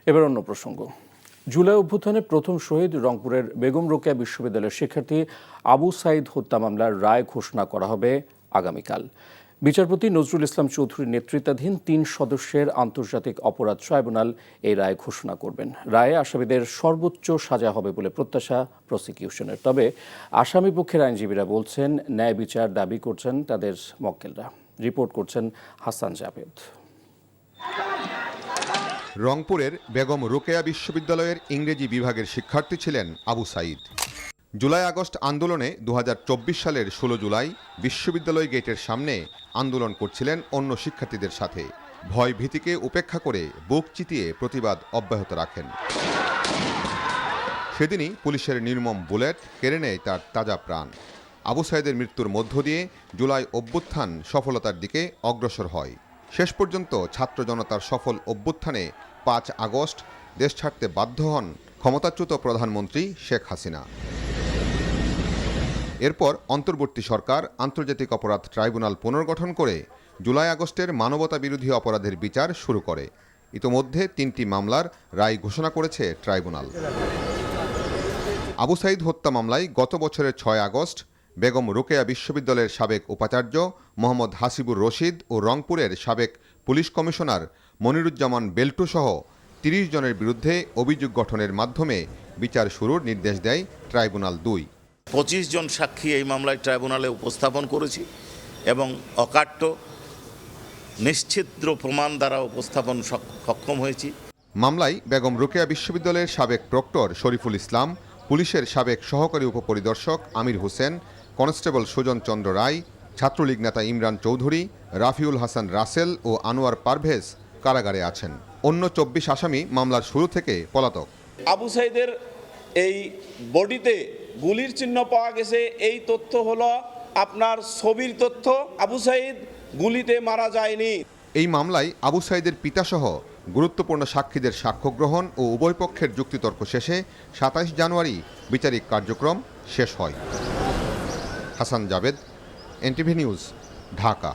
এবার অন্য প্রসঙ্গ। জুলাই অভ্যুত্থানে প্রথম শহীদ রংপুরের বেগম রোকেয়া বিশ্ববিদ্যালয়ের শিক্ষার্থী আবু সাঈদ হত্যা মামলার রায় ঘোষণা করা হবে আগামীকাল। বিচারপতি নজরুল ইসলাম চৌধুরীর নেতৃত্বাধীন ৩ সদস্যের আন্তর্জাতিক অপরাধ ট্রাইব্যুনাল এই রায় ঘোষণা করবেন। রায়ে আসামিদের সর্বোচ্চ সাজা হবে বলে প্রত্যাশা প্রসিকিউশনের। তবে আসামি পক্ষের আইনজীবীরা বলছেন, ন্যায় বিচার দাবি করছেন তাদের মক্কেলরা। রিপোর্ট করছেন হাসান জাভেদ। রংপুরের বেগম রোকেয়া বিশ্ববিদ্যালয়ের ইংরেজি বিভাগের শিক্ষার্থী ছিলেন আবু সাঈদ। জুলাই আগস্ট আন্দোলনে ২০২৪ সালের ১৬ জুলাই বিশ্ববিদ্যালয় গেটের সামনে আন্দোলন করছিলেন অন্য শিক্ষার্থীদের সাথে। ভয় ভীতিকে উপেক্ষা করে বুক চিতিয়ে প্রতিবাদ অব্যাহত রাখেন। সেদিনই পুলিশের নির্মম বুলেট কেড়ে নেয় তার তাজা প্রাণ। আবু সাঈদের মৃত্যুর মধ্য দিয়ে জুলাই অভ্যুত্থান সফলতার দিকে অগ্রসর হয়। শেষ পর্যন্ত ছাত্র জনতার সফল অভ্যুত্থানে ৫ আগস্ট দেশ ছাড়তে বাধ্য হন ক্ষমতাচ্যুত প্রধানমন্ত্রী শেখ হাসিনা। এরপর অন্তর্বর্তী সরকার আন্তর্জাতিক অপরাধ ট্রাইব্যুনাল পুনর্গঠন করে জুলাই আগস্টের মানবতা বিরোধী অপরাধের বিচার শুরু করে। ইতোমধ্যে ৩টি মামলার রায় ঘোষণা করেছে ট্রাইব্যুনাল। আবু সাঈদ হত্যা মামলায় গত বছরের ৬ আগস্ট বেগম রোকেয়া বিশ্ববিদ্যালয়ের সাবেক উপাচার্য মোহাম্মদ হাসিবুর রশিদ ও রংপুরের সাবেক পুলিশ কমিশনার মনিরুজ্জামান বেল্টু সহ ৩০ জনের বিরুদ্ধে অভিযোগ গঠনের মাধ্যমে বিচার শুরুর নির্দেশ দেয় ট্রাইব্যুনাল ২। ২৫ জন সাক্ষী এই মামলায় ট্রাইব্যুনালে উপস্থাপন করেছি এবং অকাট্য নিশ্চিদ্র প্রমাণ দ্বারা উপস্থাপন সক্ষম হয়েছি। মামলায় বেগম রোকেয়া বিশ্ববিদ্যালয়ের সাবেক প্রক্টর শরীফুল ইসলাম, পুলিশের সাবেক সহকারী উপপরিদর্শক আমির হোসেন, কনস্টেবল সুজন চন্দ্র রায়, ছাত্রলীগ নেতা ইমরান চৌধুরী, রাফিউল হাসান রাসেল ও আনোয়ার পারভেজ কারাগারে আছেন। অন্য ২৪ আসামি মামলার শুরু থেকে পলাতক। আবু সাঈদের এই বডিতে গুলির চিহ্ন পাওয়া গেছে, এই তথ্য হলো আপনার ছবির তথ্য। আবু সাঈদ গুলিতে মারা যায়নি। এই মামলায় আবু সাঈদের পিতাসহ গুরুত্বপূর্ণ সাক্ষীদের সাক্ষ্য গ্রহণ ও উভয় পক্ষের যুক্তিতর্ক শেষে ২৭ জানুয়ারি বিচারিক কার্যক্রম শেষ হয়। Hasan Javed, NTV news, Dhaka.